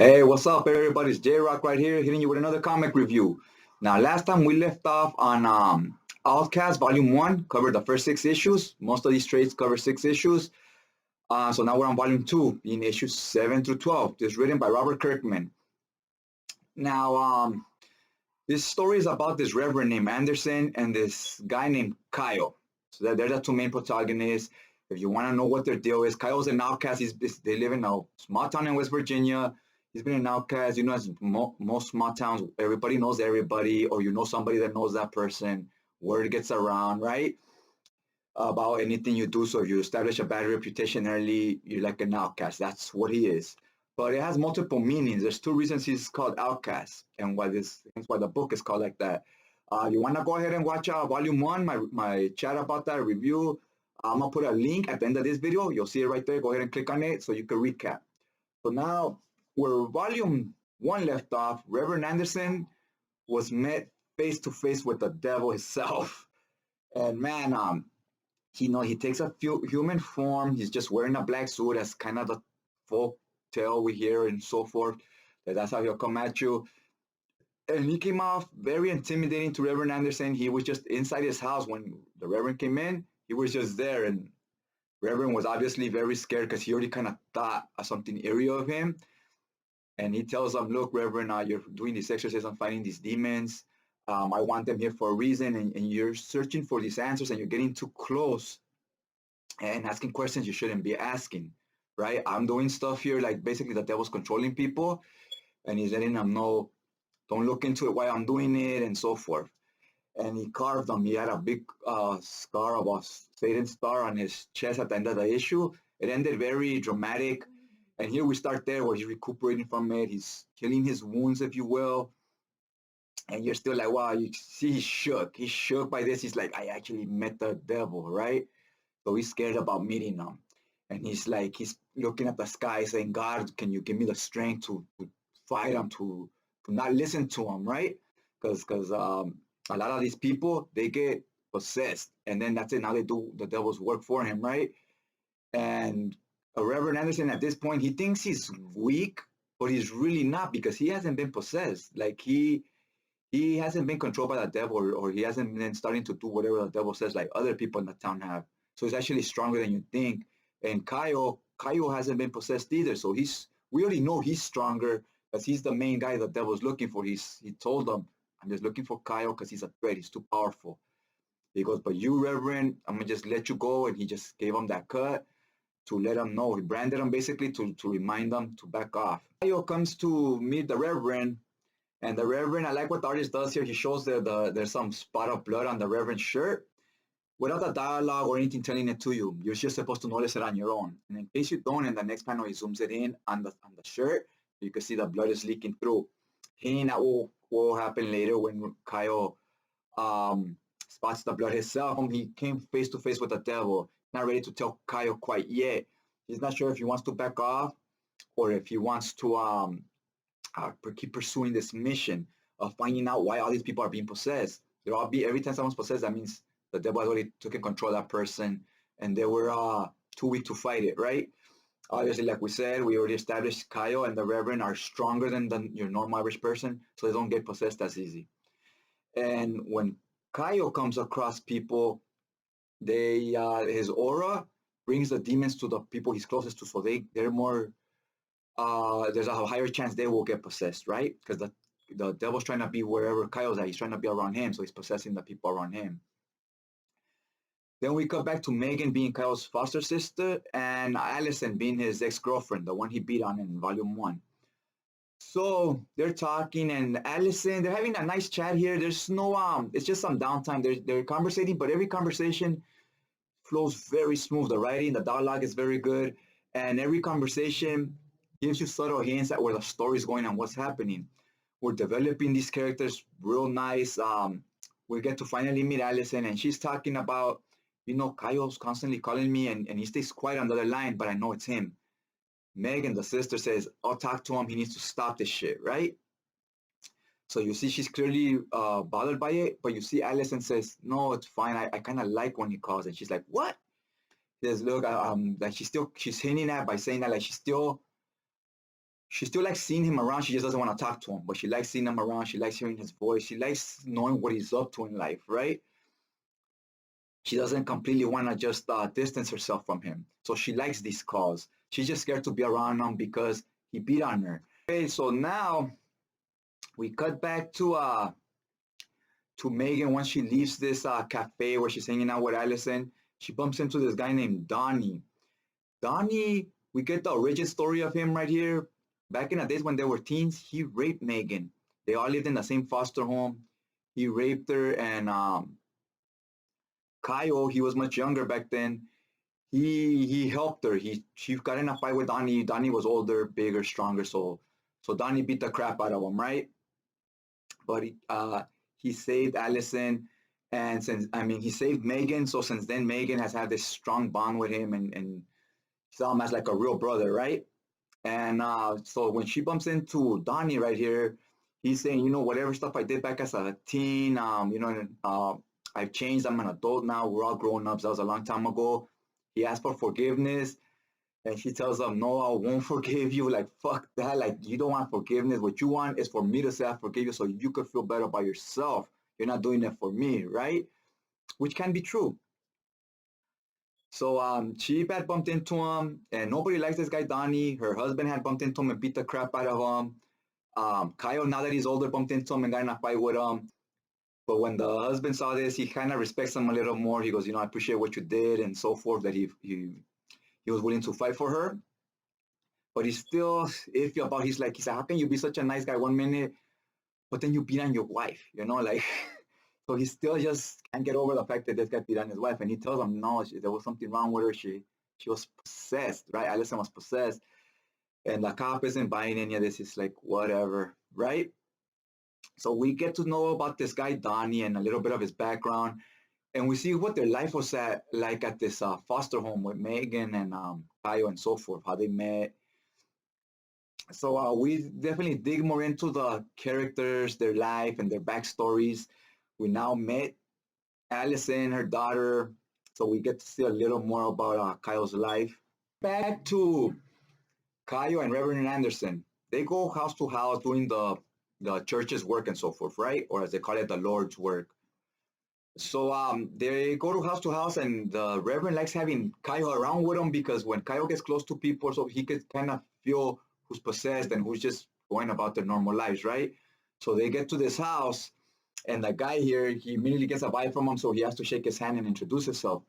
Hey, what's up, everybody? It's J-Rock right here, hitting you with another comic review. Now, last time we left off on OUTCAST Volume 1, covered the first 6 issues. Most of these trades cover 6 issues. So now we're on Volume 2, in issues 7 through 12. This is written by Robert Kirkman. Now, this story is about this Reverend named Anderson and this guy named Kyle. So they're the two main protagonists. If you want to know what their deal is, Kyle's an outcast. They live in a small town in West Virginia. He's been an outcast. You know, as most small towns, everybody knows everybody, or you know somebody that knows that person. Word gets around, right? About anything you do. So if you establish a bad reputation early, you're like an outcast. That's what he is. But it has multiple meanings. There's two reasons he's called outcast, and that's why the book is called like that. You want to go ahead and watch Volume 1, my chat about that review. I'm going to put a link at the end of this video. You'll see it right there. Go ahead and click on it so you can recap. So now, where Volume 1 left off, Reverend Anderson was met face to face with the devil himself. And man, he takes a human form. He's just wearing a black suit. That's kind of the folk tale we hear and so forth. That's how he'll come at you. And he came off very intimidating to Reverend Anderson. He was just inside his house when the Reverend came in. He was just there, and Reverend was obviously very scared because he already kind of thought of something eerie of him. And he tells him, look, Reverend, you're doing this exorcism, fighting these demons. I want them here for a reason, and you're searching for these answers, and you're getting too close and asking questions you shouldn't be asking, right? I'm doing stuff here, like basically the devil's controlling people, and he's letting them know, don't look into it while I'm doing it, and so forth. And he carved him. He had a big scar of a Satan star on his chest at the end of the issue. It ended very dramatic. And here we start there where he's recuperating from it. He's healing his wounds, if you will. And you're still like, wow, you see he's shook. He's shook by this. He's like, I actually met the devil, right? So he's scared about meeting him. And he's like, he's looking at the sky saying, God, can you give me the strength to fight him, to not listen to him, right? Because a lot of these people, they get possessed, and then that's it. Now they do the devil's work for him, right? And Reverend Anderson, at this point, he thinks he's weak, but he's really not, because he hasn't been possessed. Like he hasn't been controlled by the devil, or he hasn't been starting to do whatever the devil says, like other people in the town have. So he's actually stronger than you think. And Kyle hasn't been possessed either. So we already know he's stronger because he's the main guy the devil's looking for. He told them, I'm just looking for Kyle because he's a threat. He's too powerful. He goes, but you, Reverend, I'm going to just let you go. And he just gave him that cut to let him know. He branded him basically to remind them to back off. Kyle comes to meet the Reverend. And the Reverend, I like what the artist does here. He shows there's some spot of blood on the Reverend's shirt without a dialogue or anything telling it to you. You're just supposed to notice it on your own. And in case you don't, in the next panel, he zooms it in on the shirt. You can see the blood is leaking through. Hinting at what will happen later when Kyle spots the blood himself. He came face to face with the devil. Not ready to tell Kyle quite yet. He's not sure if he wants to back off or if he wants to keep pursuing this mission of finding out why all these people are being possessed. Every time someone's possessed, that means the devil has already taken control of that person, and they were too weak to fight it, right? Obviously, like we said, we already established Kyle and the Reverend are stronger than your normal average person, so they don't get possessed as easy. And when Kyle comes across people, his aura brings the demons to the people he's closest to, so they're more. There's a higher chance they will get possessed, right? Because the devil's trying to be wherever Kyle's at. He's trying to be around him, so he's possessing the people around him. Then we cut back to Megan being Kyle's foster sister and Allison being his ex-girlfriend, the one he beat on in Volume 1. So they're talking, and Allison, they're having a nice chat here. There's no, it's just some downtime. They're conversating, but every conversation flows very smooth. The writing, the dialogue is very good, and every conversation gives you subtle hints at where the story's going and what's happening. We're developing these characters real nice. We get to finally meet Allison, and she's talking about, Kyle's constantly calling me, and he stays quiet on the other line, but I know it's him. Megan, the sister, says, I'll talk to him. He needs to stop this shit, right? So you see she's clearly bothered by it, but you see Allison says, no, it's fine. I kind of like when he calls. And she's like, what? She says, look, like she's hinting at by saying that, like she's still she still likes seeing him around. She just doesn't want to talk to him, but she likes seeing him around. She likes hearing his voice. She likes knowing what he's up to in life, right? She doesn't completely want to just distance herself from him. So she likes these calls. She's just scared to be around him because he beat on her. Okay, so now we cut back to Megan once she leaves this cafe where she's hanging out with Allison. She bumps into this guy named Donnie. Donnie, we get the origin story of him right here. Back in the days when they were teens, he raped Megan. They all lived in the same foster home. He raped her, and Kyle, he was much younger back then. He helped her. She got in a fight with Donnie. Donnie was older, bigger, stronger, so Donnie beat the crap out of him, right? But he saved Allison, and he saved Megan. So since then, Megan has had this strong bond with him, and saw him as like a real brother, right? And so when she bumps into Donnie right here, he's saying, whatever stuff I did back as a teen, I've changed. I'm an adult now. We're all grown ups. That was a long time ago. He asked for forgiveness, and she tells him, no, I won't forgive you. Like, fuck that. Like, you don't want forgiveness. What you want is for me to say I forgive you so you could feel better about yourself. You're not doing it for me, right? Which can be true. So she had bumped into him, and nobody likes this guy, Donnie. Her husband had bumped into him and beat the crap out of him. Kyle, now that he's older, bumped into him and got in a fight with him. But when the husband saw this, he kind of respects him a little more. He goes, I appreciate what you did and so forth, that he was willing to fight for her. But he's still iffy about, he's like, how can you be such a nice guy one minute, but then you beat on your wife, like, so he still just can't get over the fact that this guy beat on his wife. And he tells him, no, there was something wrong with her. She was possessed, right? Allison was possessed. And the cop isn't buying any of this. It's like, whatever, right? So we get to know about this guy, Donnie, and a little bit of his background. And we see what their life was like at this foster home with Megan and Kyle and so forth, how they met. So we definitely dig more into the characters, their life, and their backstories. We now met Allison, her daughter, so we get to see a little more about Kyle's life. Back to Kyle and Reverend Anderson. They go house to house doing the church's work and so forth, right? Or as they call it, the Lord's work. So they go to house, and the Reverend likes having Kyle around with him because when Kyle gets close to people, so he could kind of feel who's possessed and who's just going about their normal lives, right? So they get to this house, and the guy here, he immediately gets a vibe from him, so he has to shake his hand and introduce himself.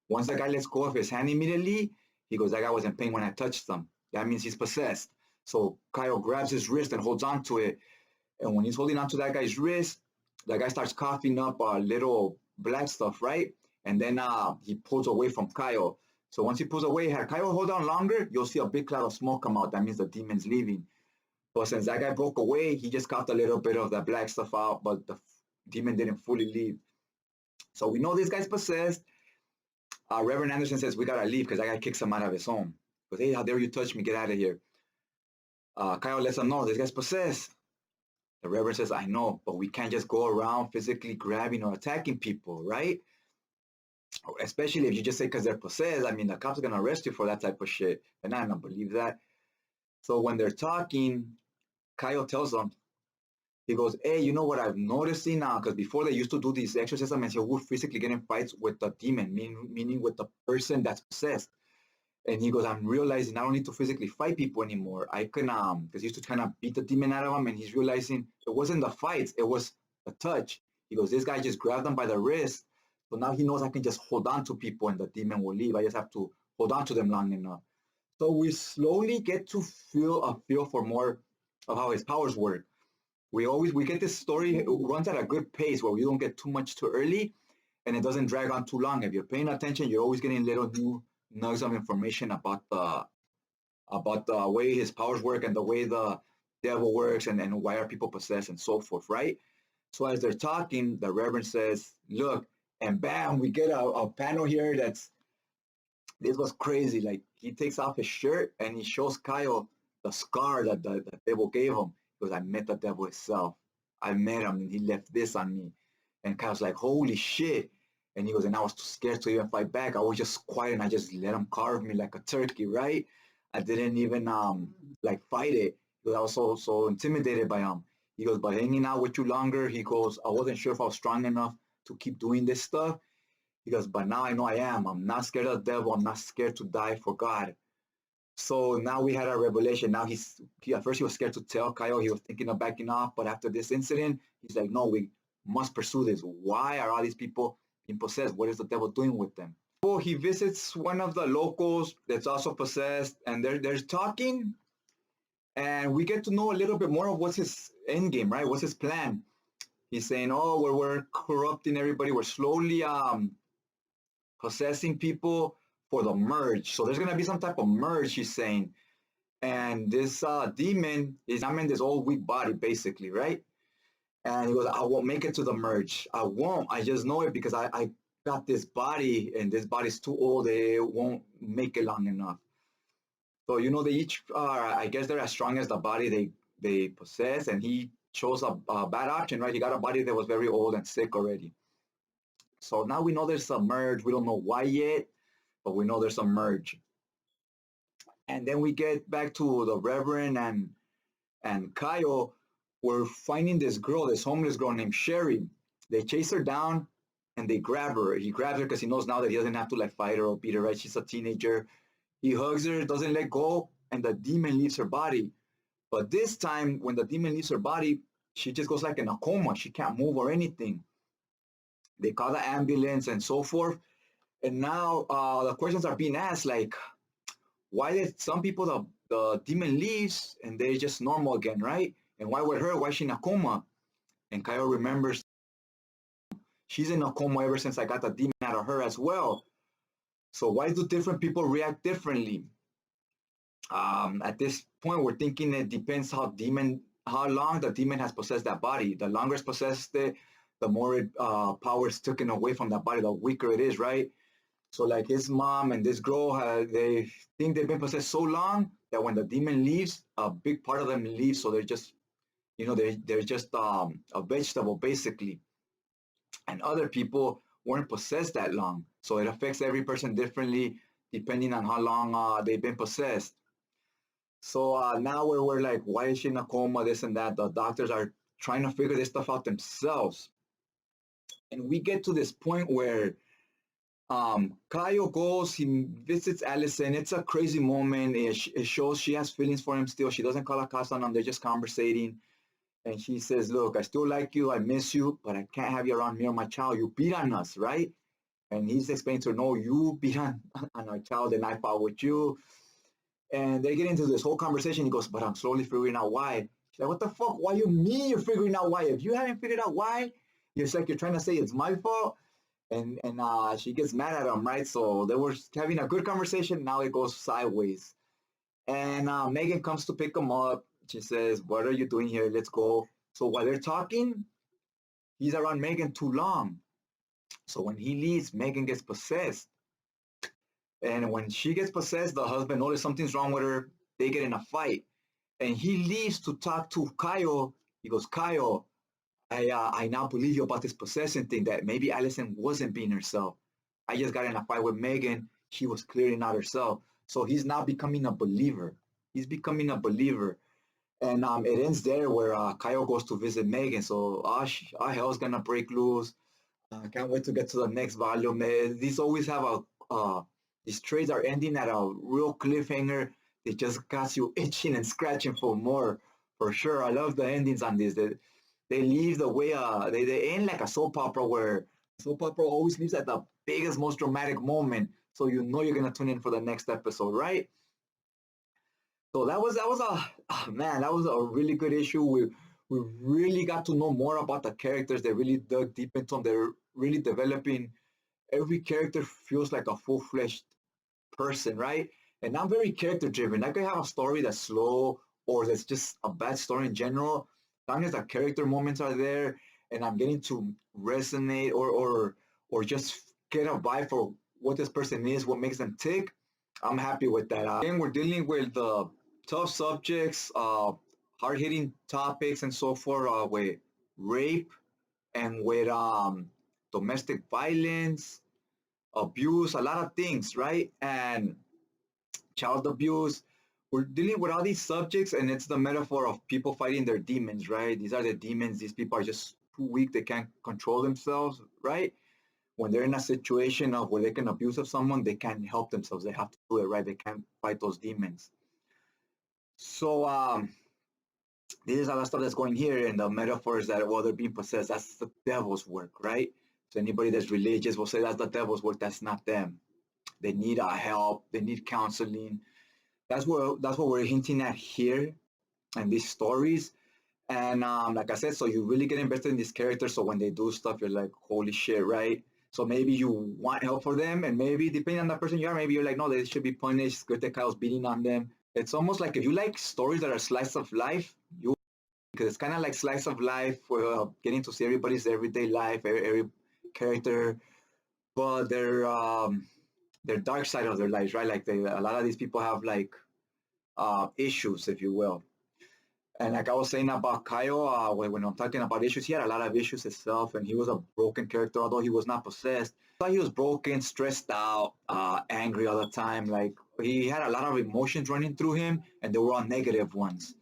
Once the guy lets go of his hand immediately, he goes, that guy was in pain when I touched him. That means he's possessed. So Kyle grabs his wrist and holds on to it. And when he's holding on to that guy's wrist, the guy starts coughing up little black stuff, right? And then he pulls away from Kyle. So once he pulls away, had Kyle hold on longer, you'll see a big cloud of smoke come out. That means the demon's leaving. But since that guy broke away, he just coughed a little bit of that black stuff out, but the demon didn't fully leave. So we know this guy's possessed. Reverend Anderson says, we got to leave because that guy kicks him out of his home. He goes, hey, how dare you touch me? Get out of here. Kyle lets him know, this guy's possessed. The Reverend says, I know, but we can't just go around physically grabbing or attacking people, right? Especially if you just say because they're possessed. I mean, the cops are going to arrest you for that type of shit. And I don't believe that. So when they're talking, Kyle tells them, he goes, hey, you know what I've noticed now? Because before they used to do these exorcisms and so we're physically getting fights with the demon, meaning with the person that's possessed. And he goes, I'm realizing I don't need to physically fight people anymore. I can, because he used to kind of beat the demon out of him, and he's realizing it wasn't the fights, it was the touch. He goes, this guy just grabbed him by the wrist. So now he knows I can just hold on to people and the demon will leave. I just have to hold on to them long enough. So we slowly get to feel a feel for more of how his powers work. We get this story, it runs at a good pace where we don't get too much too early and it doesn't drag on too long. If you're paying attention, you're always getting little new nuggets of information about the way his powers work and the way the devil works and why are people possessed and so forth, right? So as they're talking, the Reverend says, look, and bam, we get a panel here this was crazy. Like, he takes off his shirt and he shows Kyle the scar that the devil gave him. He goes, I met the devil himself. I met him and he left this on me. And Kyle's like, holy shit. And he goes, and I was too scared to even fight back. I was just quiet and I just let him carve me like a turkey, right? I didn't even like fight it. because I was so intimidated by him. He goes, by hanging out with you longer, he goes, I wasn't sure if I was strong enough to keep doing this stuff. He goes, but now I know I am. I'm not scared of the devil. I'm not scared to die for God. So now we had our revelation. Now at first he was scared to tell Kyle. He was thinking of backing off. But after this incident, he's like, no, we must pursue this. Why are all these people being possessed? What is the devil doing with them? So he visits one of the locals that's also possessed, and they're talking, and we get to know a little bit more of what's his end game, right? What's his plan? He's saying, oh, we're corrupting everybody. We're slowly possessing people for the merge. So there's going to be some type of merge, he's saying. And this demon is, I'm in this old weak body, basically, right? And he goes, I won't make it to the merge. I won't. I just know it because I got this body, and this body's too old. It won't make it long enough. So, you know, they each, I guess they're as strong as the body they possess, and he chose a bad option, right? He got a body that was very old and sick already. So now we know there's a merge. We don't know why yet, but we know there's a merge. And then we get back to the Reverend and Kyle. We're finding this girl, this homeless girl named Sherry. They chase her down and they grab her. He grabs her because he knows now that he doesn't have to like fight her or beat her, right? She's a teenager. He hugs her, doesn't let go, and the demon leaves her body. But this time, when the demon leaves her body, she just goes like in a coma. She can't move or anything. They call the ambulance and so forth. And now the questions are being asked, like, why did some people, the demon leaves and they're just normal again, right? And why with her? Why is she in a coma? And Kyle remembers she's in a coma ever since I got the demon out of her as well. So why do different people react differently? At this point, we're thinking it depends how long the demon has possessed that body. The longer it's possessed it, the more power is taken away from that body, the weaker it is, right? So like his mom and this girl, they think they've been possessed so long that when the demon leaves, a big part of them leaves. So they're just, you know, they're just a vegetable basically. And other people weren't possessed that long. So it affects every person differently depending on how long they've been possessed. So now we're like, why is she in a coma, this and that? The doctors are trying to figure this stuff out themselves. And we get to this point where Kyle goes, he visits Allison. It's a crazy moment. It shows she has feelings for him still. She doesn't call a casa on him. They're just conversating. And she says, look, I still like you. I miss you, but I can't have you around me or my child. You beat on us, right? And he's explaining to her, no, you beat on our child and I fought with you. And they get into this whole conversation. He goes, but I'm slowly figuring out why. She's like, what the fuck? Why you mean you're figuring out why? If you haven't figured out why, it's like you're trying to say it's my fault. And she gets mad at him, right? So they were having a good conversation. Now it goes sideways. And Megan comes to pick him up. She says, what are you doing here? Let's go. So while they're talking, he's around Megan too long. So when he leaves, Megan gets possessed. And when she gets possessed, the husband notices something's wrong with her. They get in a fight. And he leaves to talk to Kyle. He goes, Kyle, I now believe you about this possession thing, that maybe Allison wasn't being herself. I just got in a fight with Megan. She was clearly not herself. So he's now becoming a believer. He's becoming a believer. And it ends there where Kyle goes to visit Megan. So hell's going to break loose. I can't wait to get to the next volume. These always have these trades are ending at a real cliffhanger. They just got you itching and scratching for more, for sure. I love the endings on this. They leave the way, they end like a soap opera, where soap opera always leaves at the biggest, most dramatic moment. So you know you're going to tune in for the next episode, right? So that was a really good issue. We really got to know more about the characters. They really dug deep into them. They're really developing. Every character feels like a full-fledged person, right? And I'm very character-driven. I could have a story that's slow or that's just a bad story in general. As long as the character moments are there and I'm getting to resonate or just get a vibe for what this person is, what makes them tick, I'm happy with that. Again, we're dealing with tough subjects, hard-hitting topics and so forth, with rape and with domestic violence, abuse, a lot of things, right? And child abuse. we're dealing with all these subjects, and it's the metaphor of people fighting their demons, right? These are the demons. These people are just too weak. They can't control themselves, right? When they're in a situation of where they can abuse of someone, they can't help themselves. They have to do it, right? They can't fight those demons. So this is a lot of stuff that's going here, and the metaphors that, well, they're being possessed. That's the devil's work, right? So anybody that's religious will say that's the devil's work. That's not them. They need help. They need counseling. That's what we're hinting at here and these stories. And like I said, so you really get invested in these characters. So when they do stuff, you're like, holy shit, right? So maybe you want help for them, and maybe depending on the person you are, maybe you're like, no, they should be punished. Good that Kyle's beating on them. It's almost like if you like stories that are slice of life, you because it's kind of like slice of life, getting to see everybody's everyday life, every character, but their dark side of their lives, right? Like a lot of these people have like issues, if you will. And like I was saying about Kyle, when I'm talking about issues, he had a lot of issues himself, and he was a broken character, although he was not possessed. I thought he was broken, stressed out, angry all the time. Like he had a lot of emotions running through him, and they were all negative ones.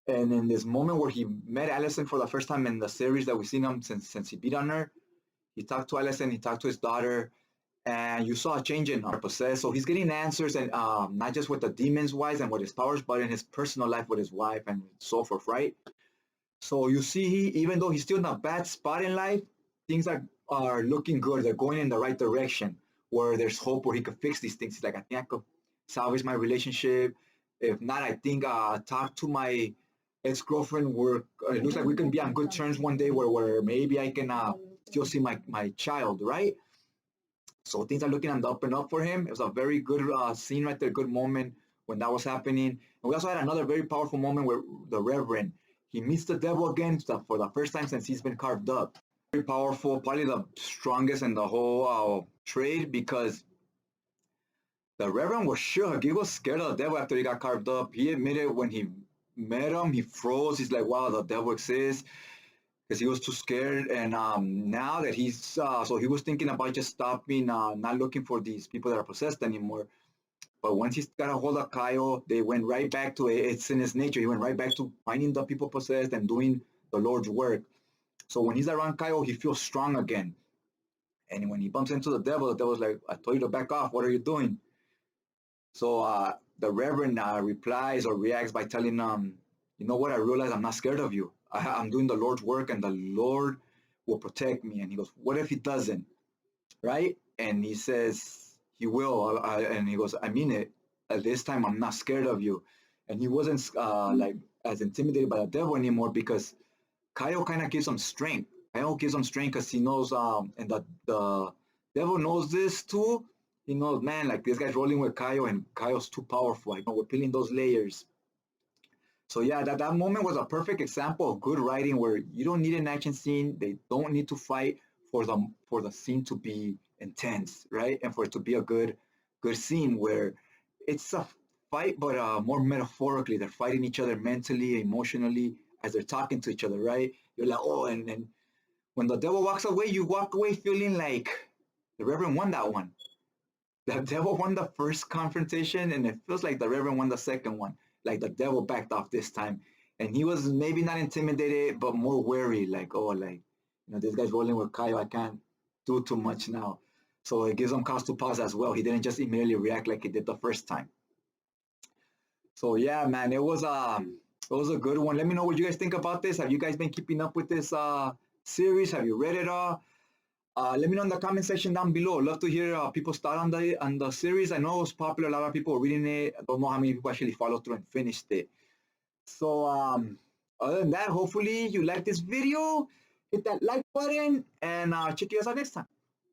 And in this moment where he met Allison for the first time in the series that we've seen him since he beat on her, he talked to Allison, he talked to his daughter, and you saw a change in her possess. So he's getting answers, and not just with the demons wise and with his powers, but in his personal life with his wife and so forth, right? So you see, even though he's still in a bad spot in life, things are looking good. They're going in the right direction where there's hope where he could fix these things. He's like, I think I could salvage my relationship. If not, I think talk to my ex-girlfriend. It looks like we can be on good terms one day where maybe I can still see my child, right? So things are looking on the up and up for him. It was a very good scene right there, good moment when that was happening. And we also had another very powerful moment where the Reverend, he meets the devil again for the first time since he's been carved up. Very powerful, probably the strongest in the whole trade, because the Reverend was shook. He was scared of the devil after he got carved up. He admitted when he met him, he froze. He's like, wow, the devil exists, because he was too scared. And now that he's so he was thinking about just stopping, not looking for these people that are possessed anymore. But once he's got a hold of Kyle, they went right back to it. It's in his nature. He went right back to finding the people possessed and doing the Lord's work. So when he's around Kyle, he feels strong again. And when he bumps into the devil's like, I told you to back off. What are you doing? So the Reverend replies or reacts by telling you know what? I realize I'm not scared of you. I'm doing the Lord's work, and the Lord will protect me. And he goes, what if he doesn't? Right? And he says, he will. And he goes, I mean it. At this time, I'm not scared of you. And he wasn't like as intimidated by the devil anymore, because Kyle kind of gives him strength. Kyle gives him strength because he knows, and the devil knows this too. He knows, man, like this guy's rolling with Kyle, and Kyle's too powerful. I know we're peeling those layers. So yeah, that moment was a perfect example of good writing, where you don't need an action scene. They don't need to fight for the scene to be intense, right? And for it to be a good scene where it's a fight, but more metaphorically. They're fighting each other mentally, emotionally, as they're talking to each other, right? You're like, oh, and when the devil walks away, you walk away feeling like the Reverend won that one. The devil won the first confrontation, and it feels like the Reverend won the second one. Like the devil backed off this time, and he was maybe not intimidated, but more wary. Like, oh, like, this guy's rolling with Kyle. I can't do too much now. So it gives him cause to pause as well. He didn't just immediately react like he did the first time. So yeah, man, it was a good one. Let me know what you guys think about this. Have you guys been keeping up with this series? Have you read it all? Let me know in the comment section down below. Love to hear people's thoughts on the series. I know it was popular. A lot of people were reading it. I don't know how many people actually followed through and finished it. So other than that, hopefully you like this video. Hit that like button, and check you guys out next time.